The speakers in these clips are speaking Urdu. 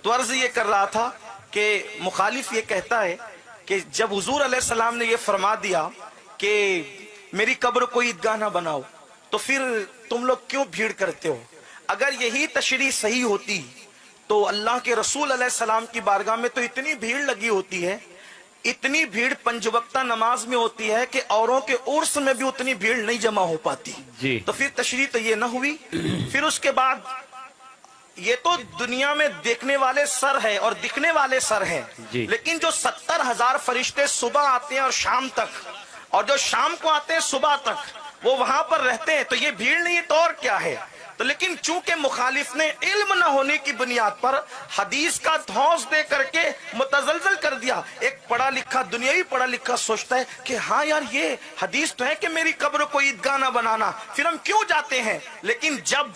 تو عرض یہ کر رہا تھا کہ مخالف یہ کہتا ہے کہ جب حضور علیہ السلام نے یہ فرما دیا کہ میری قبر کو عیدگاہ نہ بناؤ تو پھر تم لوگ کیوں بھیڑ کرتے ہو؟ اگر یہی تشریح صحیح ہوتی تو اللہ کے رسول علیہ السلام کی بارگاہ میں تو اتنی بھیڑ لگی ہوتی ہے، اتنی بھیڑ پنج وقتہ نماز میں ہوتی ہے کہ اوروں کے عرس میں بھی اتنی بھیڑ نہیں جمع ہو پاتی جی۔ تو پھر تشریح تو یہ نہ ہوئی۔ پھر اس کے بعد یہ تو دنیا میں دیکھنے والے سر ہے اور دکھنے والے سر ہیں جی۔ لیکن جو 70,000 فرشتے صبح آتے ہیں اور شام تک، اور جو شام کو آتے ہیں صبح تک، وہ وہاں پر رہتے ہیں، تو یہ بھیڑ نہیں تو اور کیا ہے؟ تو لیکن چونکہ مخالف نے علم نہ ہونے کی بنیاد پر حدیث کا دھوس دے کر کے متزلزل کر دیا۔ ایک پڑھا لکھا دنیاوی پڑھا لکھا سوچتا ہے کہ ہاں یار یہ حدیث تو ہے کہ میری قبر کو عیدگاہ نہ بنانا، پھر ہم کیوں جاتے ہیں؟ لیکن جب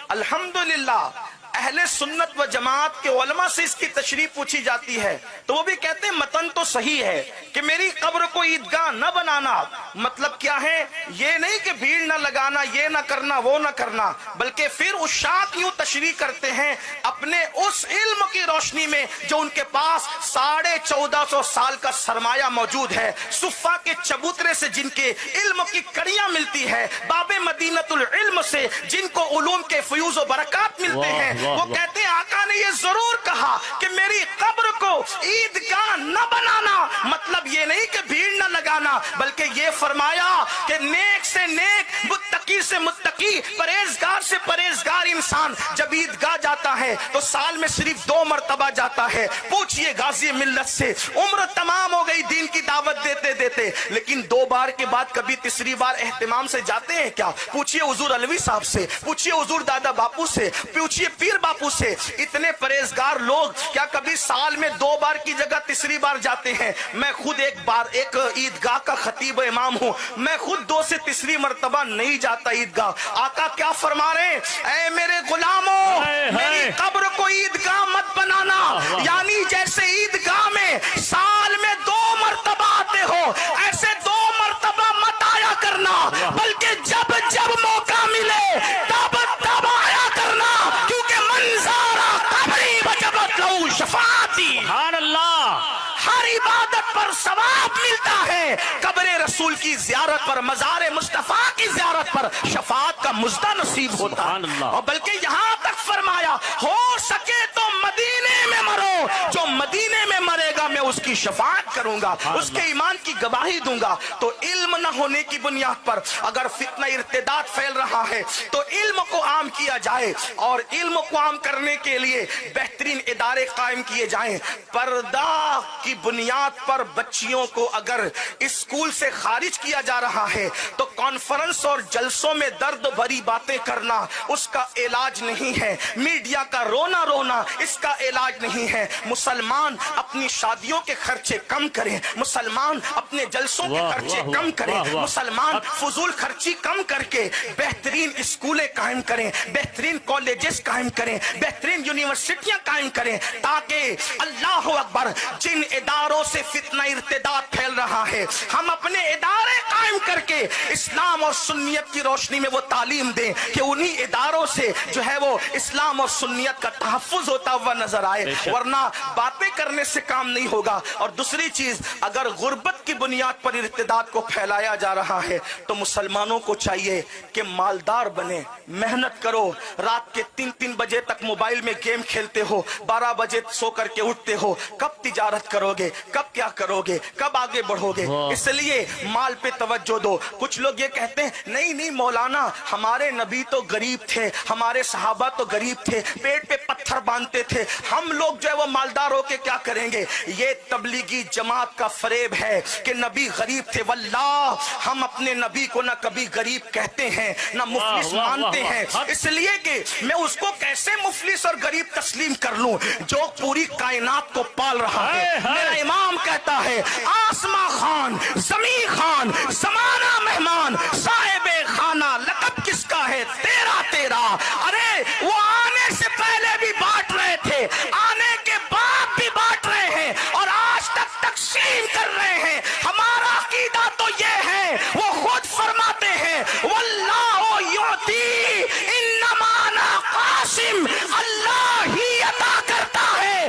الحمدللہ اہل سنت و جماعت کے علماء سے اس کی تشریح پوچھی جاتی ہے تو وہ بھی کہتے ہیں متن تو صحیح ہے کہ میری قبر کو عیدگاہ نہ بنانا، مطلب کیا ہے؟ یہ نہیں کہ بھیڑ نہ لگانا، یہ نہ کرنا، وہ نہ کرنا، بلکہ پھر عشاق یوں تشریح کرتے ہیں اپنے اس علم کی روشنی میں جو ان کے پاس 1450 سال کا سرمایہ موجود ہے، صفا کے چبوترے سے جن کے علم کی کڑیاں ملتی ہے، باب مدینۃ العلم سے جن کو علوم کے فیوز و برکات ملتے ہیں، وہ کہتے ہیں آقا نے یہ ضرور کہا کہ میری قبر کو عیدگاہ نہ بنانا، مطلب یہ نہیں کہ بھیڑ نہ لگانا، بلکہ یہ فرمایا کہ نیک سے نیک، متقی سے متقی، پرہیزگار سے پرہیزگار انسان جب عیدگاہ جاتا ہے تو سال میں صرف 2 مرتبہ جاتا ہے۔ پوچھئے غازی ملت سے، عمر تمام ہو گئی دین کی دعوت دیتے دیتے، لیکن 2 بار کے بعد کبھی تیسری بار اہتمام سے جاتے ہیں کیا؟ پوچھئے حضور علوی صاحب سے، پوچھئے حضور دادا باپو سے، پوچھئے پیر باپو سے، اتنے پرہیزگار لوگ کیا کبھی سال میں 2 بار کی جگہ تیسری بار جاتے ہیں؟ میں خود ایک عیدگاہ کا خطیب و امام ہوں، میں خود 2 سے تیسری مرتبہ نہیں جاتا عیدگاہ۔ آقا کیا فرما رہے ہیں؟ اے میرے غلاموں، میری قبر کو عیدگاہ مت بنانا، یعنی جیسے عیدگاہ میں سال میں 2 مرتبہ آتے ہو، ایسے 2 مرتبہ مت آیا کرنا، بلکہ جب جب موقع ملے تب تب آیا کرنا، کیونکہ منظارہ قبری وجبت لہو شفاعتی، سبحان اللہ، ہر عبادت پر ثواب ملتا ہے، قبر رسول کی زیارت پر، مزار مصطفیٰ کی زیارت پر شفاعت کا مزدہ نصیب ہوتا ہے۔ اور بلکہ یہاں تک فرمایا ہو سکے تو مدینے میں مرو، جو مدینے میں مرے گا میں اس کی شفاعت کروں گا، اس کے ایمان کی گواہی دوں گا۔ تو علم نہ ہونے کی بنیاد پر اگر فتنہ ارتداد پھیل رہا ہے تو علم کو عام کیا جائے، اور علم کو عام کرنے کے لیے بہترین ادارے قائم کیے جائیں۔ پردہ کی بنیاد پر بچیوں کو اگر اسکول سے خارج کیا جا رہا ہے تو کانفرنس اور جلسوں میں درد بھری باتیں کرنا اس کا علاج نہیں ہے، میڈیا کا رونا رونا اس کا علاج نہیں ہے۔ مسلمان اپنی شادیوں کے خرچے کم کریں، مسلمان اپنے جلسوں کے خرچے کم کریں، مسلمان فضول خرچی کم کر کے بہترین اسکولیں قائم کریں، بہترین کالجز قائم کریں، بہترین یونیورسٹیاں قائم کریں، تاکہ اللہ اکبر جن اداروں سے فتنہ ارتداد پھیل رہا ہے ہم اپنے ادارے قائم کر کے اسلام اور سنیت کی روشنی میں وہ تعلیم دیں کہ انہی اداروں سے جو ہے وہ اسلام اور سنیت کا تحفظ ہوتا ہوا نظر آئے، ورنہ باتیں کرنے سے کام نہیں ہوگا۔ اور دوسری چیز، اگر غربت کی بنیاد پر ارتداد کو پھیلایا جا رہا ہے تو مسلمانوں کو چاہیے کہ مالدار بنے، محنت کرو، رات کے 3 بجے تک موبائل میں گیم کھیلتے ہو، 12 بجے سو کر کے اٹھتے ہو، کب تجارت کرو گے، کب کیا کرو گے، کب آگے بڑھو گے؟ اس لیے مال پہ توجہ دو۔ کچھ لوگ یہ کہتے ہیں نہیں مولانا ہمارے نبی تو غریب تھے، ہمارے صحابہ تو غریب تھے، پیٹ پہ پتھر باندھتے تھے، ہم لوگ جو ہے وہ مالدار ہو کے کیا کریں گے؟ یہ تبلیغی جماعت کا فریب ہے کہ نبی غریب تھے۔ واللہ ہم اپنے نبی کو نہ کبھی غریب کہتے ہیں نہ مفلس مانتے ہیں، اس لیے کہ میں اس کو کیسے مفلس اور غریب تسلیم کر لوں جو پوری کائنات کو پال رہا ہے۔ میرا امام کہتا ہے آسماں خان، زمین خان، زمانہ مہمان، صاحب خانہ، لقب کس کا ہے؟ تیرا تیرا۔ ارے وہ آنے سے پہلے بھی بانٹ رہے تھے، آنے کے بعد بھی بانٹ رہے ہیں، اور آج تک تقسیم کر رہے ہیں۔ ہمارا عقیدہ تو یہ ہے، وہ خود فرماتے ہیں واللہ یعطی انما انا قاسم، اللہ ہی عطا کرتا ہے،